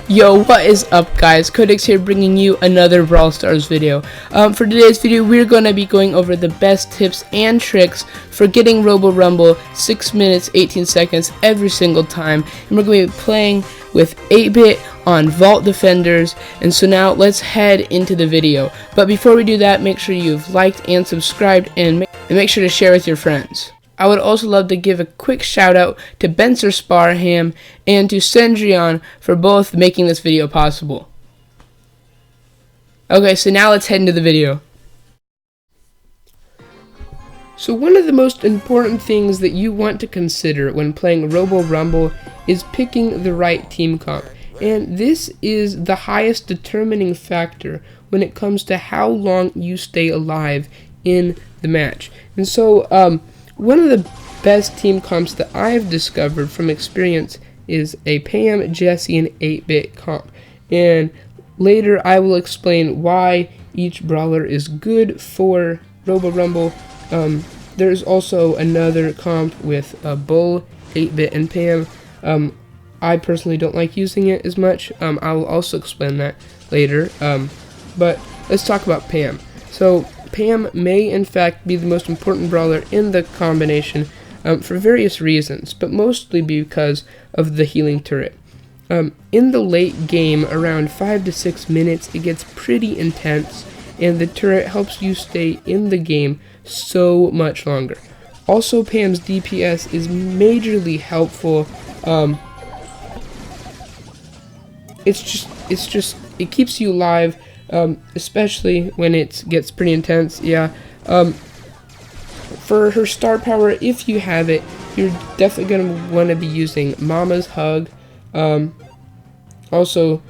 Yo, what is up, guys? Codex here, bringing you another Brawl Stars video. For today's video, we're going to be going over the best tips and tricks for getting Robo Rumble 6 minutes 18 seconds every single time. And we're going to be playing with 8-bit on Vault Defenders. And so now let's head into the video. But before we do that, make sure you've liked and subscribed, and make sure to share with your friends. I would also love to give a quick shout out to Benzer Sparham and to Cendrillon for both making this video possible. Okay, so now let's head into the video. So one of the most important things that you want to consider when playing Robo Rumble is picking the right team comp. And this is the highest determining factor when it comes to how long you stay alive in the match. And so, one of the best team comps that I've discovered from experience is a Pam, Jessie, and 8-bit comp. And later I will explain why each brawler is good for Robo Rumble. There's also another comp with Bull, 8-bit, and Pam. I personally don't like using it as much. I will also explain that later. But let's talk about Pam. So Pam may in fact be the most important brawler in the combination for various reasons, but mostly because of the healing turret. In the late game, around 5 to 6 minutes, it gets pretty intense, and the turret helps you stay in the game so much longer. Also, Pam's DPS is majorly helpful. It keeps you alive. Especially when it gets pretty intense. For her star power, if you have it, you're definitely going to want to be using Mama's Hug. Also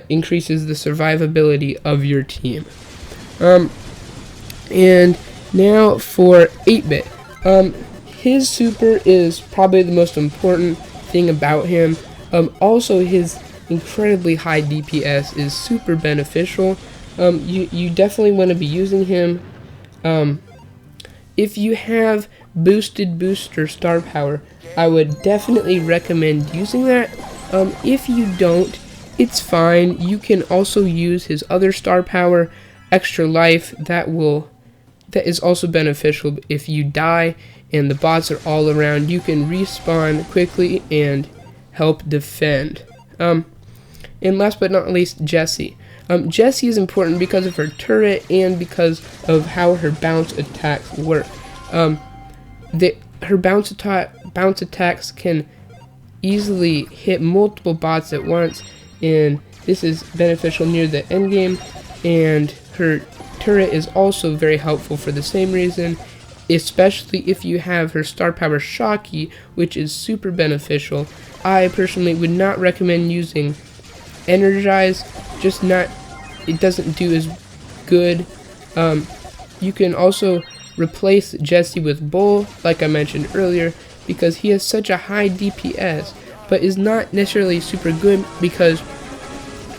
increases the survivability of your team. And now for 8-bit. His super is probably the most important thing about him. Also, his incredibly high DPS is super beneficial. You definitely want to be using him. If you have boosted booster star power, I would definitely recommend using that. If you don't, it's fine. You can also use his other star power, extra life. That is also beneficial. If you die and the bots are all around, you can respawn quickly and help defend. And last but not least, Jessie. Jessie is important because of her turret and because of how her bounce attacks work. Her bounce attacks can easily hit multiple bots at once, and this is beneficial near the end game. And her turret is also very helpful for the same reason, especially if you have her star power Shocky, which is super beneficial. I personally would not recommend using Energize, it doesn't do as good. You can also replace Jessie with Bull, like I mentioned earlier, because he has such a high DPS, but is not necessarily super good because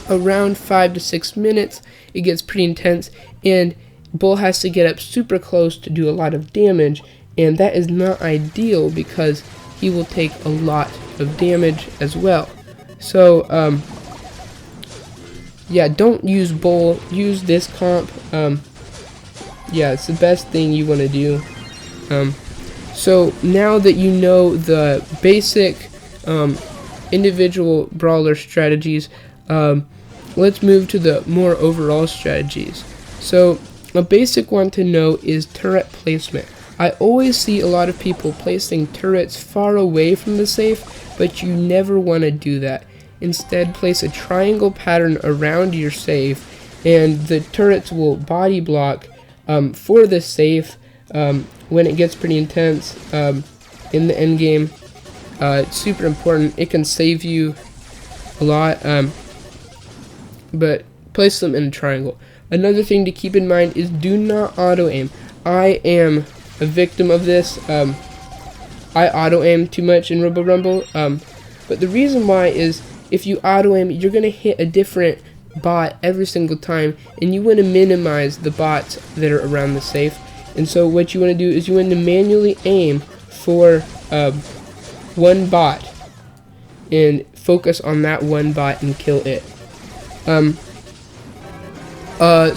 around 5 to 6 minutes it gets pretty intense, and Bull has to get up super close to do a lot of damage, and that is not ideal because he will take a lot of damage as well. So, yeah, don't use Bull, use this comp. Yeah, it's the best thing you want to do. So now that you know the basic individual brawler strategies, let's move to the more overall strategies. So a basic one to know is turret placement. I always see a lot of people placing turrets far away from the safe, but you never want to do that. Instead, place a triangle pattern around your safe, and the turrets will body block for the safe when it gets pretty intense in the end game. It's super important. It can save you a lot, but place them in a triangle. Another thing to keep in mind is do not auto-aim. I am a victim of this. I auto-aim too much in Robo Rumble, but the reason why is if you auto-aim, you're going to hit a different bot every single time, and you want to minimize the bots that are around the safe. And so what you want to do is you want to manually aim for one bot. And focus on that one bot and kill it.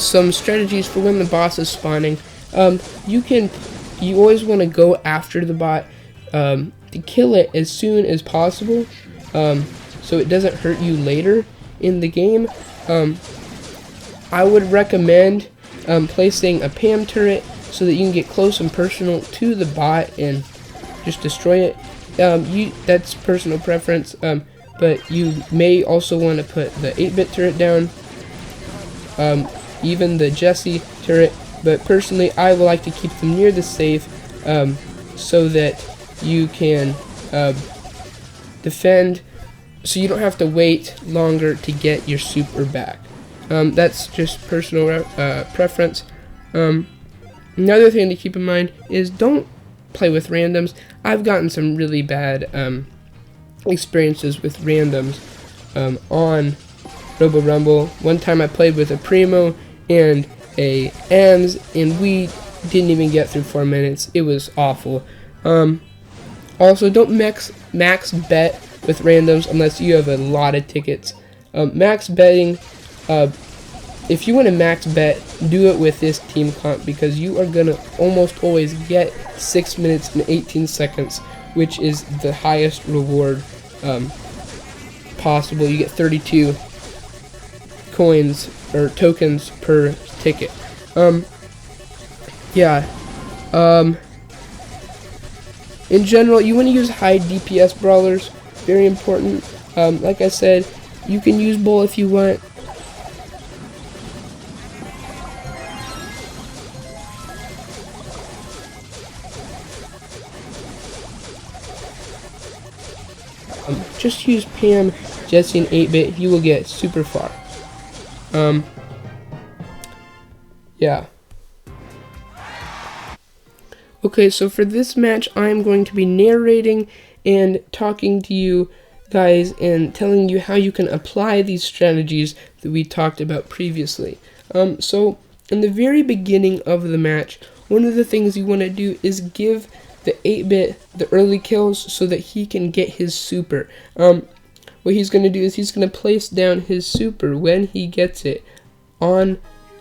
Some strategies for when the boss is spawning. You always want to go after the bot to kill it as soon as possible, so it doesn't hurt you later in the game. I would recommend placing a Pam turret so that you can get close and personal to the bot and just destroy it. That's personal preference, but you may also want to put the 8-bit turret down, even the Jessie turret, but personally I would like to keep them near the safe so that you can defend, so you don't have to wait longer to get your super back. That's just personal preference. Another thing to keep in mind is don't play with randoms. I've gotten some really bad experiences with randoms on Robo Rumble. One time I played with a Primo and a AMS, and we didn't even get through 4 minutes. It was awful. Also, don't max bet with randoms unless you have a lot of tickets. Max betting, if you want to max bet, do it with this team comp, because you are going to almost always get 6 minutes and 18 seconds, which is the highest reward possible. You get 32 coins or tokens per ticket. In general, you want to use high DPS brawlers. Very important. Like I said, you can use Bull if you want. Just use Pam, Jessie, and 8-bit. You will get super far. Yeah. Okay, so for this match, I'm going to be narrating and talking to you guys and telling you how you can apply these strategies that we talked about previously. So in the very beginning of the match, one of the things you want to do is give the 8-bit the early kills so that he can get his super. What he's going to do is he's going to place down his super when he gets it on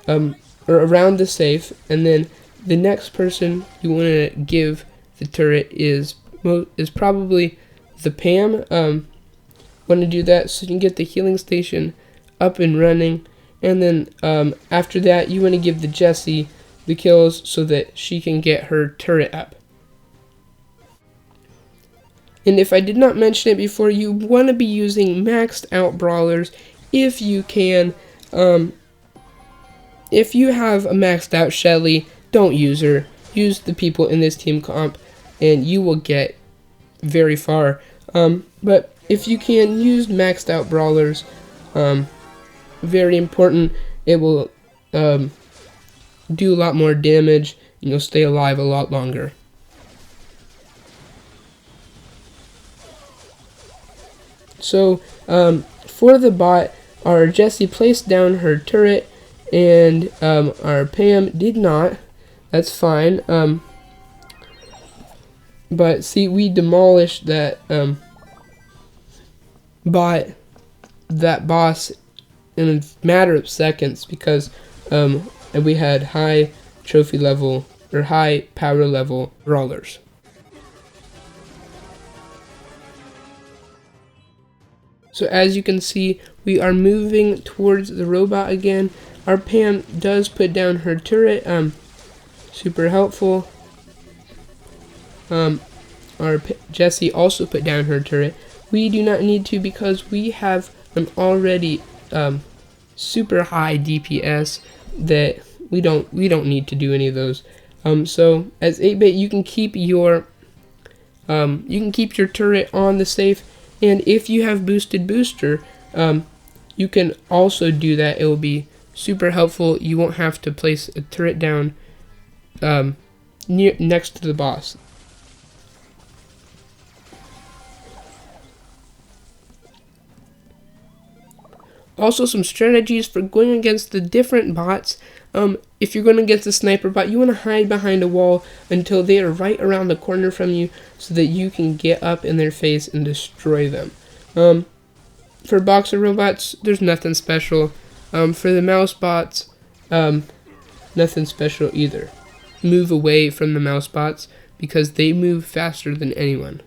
or around the safe, and then the next person you want to give the turret is probably the Pam. Want to do that so you can get the healing station up and running, and then after that you want to give the Jessie the kills so that she can get her turret up. And if I did not mention it before, you want to be using maxed out brawlers if you can. If you have a maxed out Shelly, don't use her. Use the people in this team comp and you will get very far. But if you can use maxed out brawlers, very important. It will do a lot more damage and you'll stay alive a lot longer. So for the bot, our Jessie placed down her turret and our Pam did not. That's fine. But see, we demolished that boss in a matter of seconds because we had high trophy level or high power level brawlers. So as you can see, we are moving towards the robot again. Our Pam does put down her turret, super helpful. Our Jessie also put down her turret. We do not need to because we have an already super high DPS that we don't need to do any of those. So as 8-bit, you can keep your turret on the safe. And if you have boosted booster, you can also do that. It will be super helpful. You won't have to place a turret down next to the boss. Also, some strategies for going against the different bots. If you're going against a sniper bot, you want to hide behind a wall until they are right around the corner from you so that you can get up in their face and destroy them. For boxer robots, there's nothing special. For the mouse bots, nothing special either. Move away from the mouse bots because they move faster than anyone.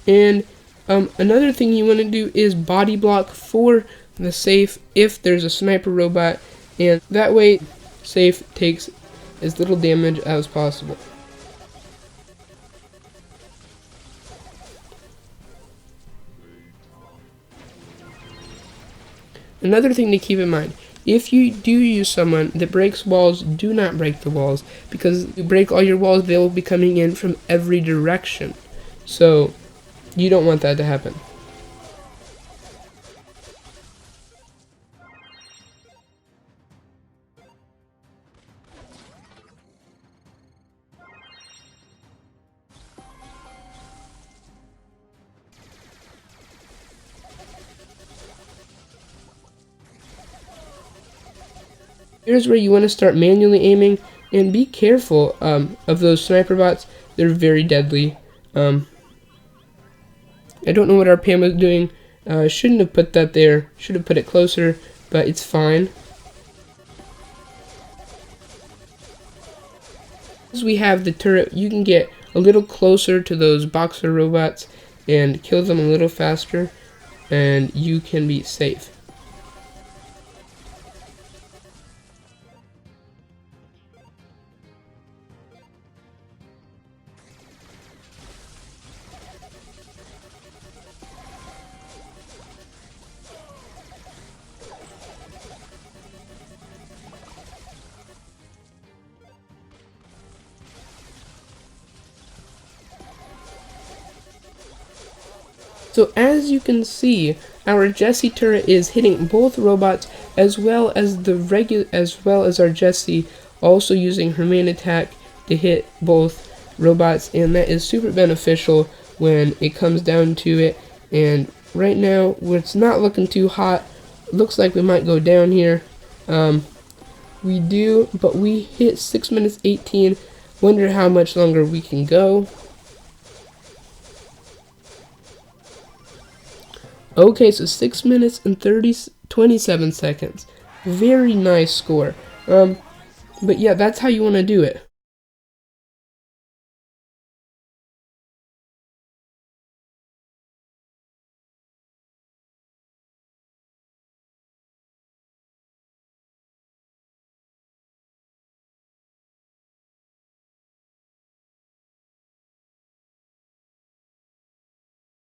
And another thing you want to do is body block for the safe if there's a sniper robot, and that way safe takes as little damage as possible. Another thing to keep in mind, if you do use someone that breaks walls, do not break the walls, because if you break all your walls, they will be coming in from every direction. So you don't want that to happen. Here's where you want to start manually aiming, and be careful of those sniper bots. They're very deadly. I don't know what our Pam was doing. Shouldn't have put that there. Should have put it closer, but it's fine. As we have the turret, you can get a little closer to those boxer robots and kill them a little faster, and you can be safe. So as you can see, our Jesse turret is hitting both robots as well as our Jesse, also using her main attack to hit both robots, and that is super beneficial when it comes down to it. And right now, it's not looking too hot. Looks like we might go down here. We do, but we hit 6 minutes 18. Wonder how much longer we can go. Okay, so 6 minutes and 27 seconds. Very nice score. But yeah, that's how you want to do it.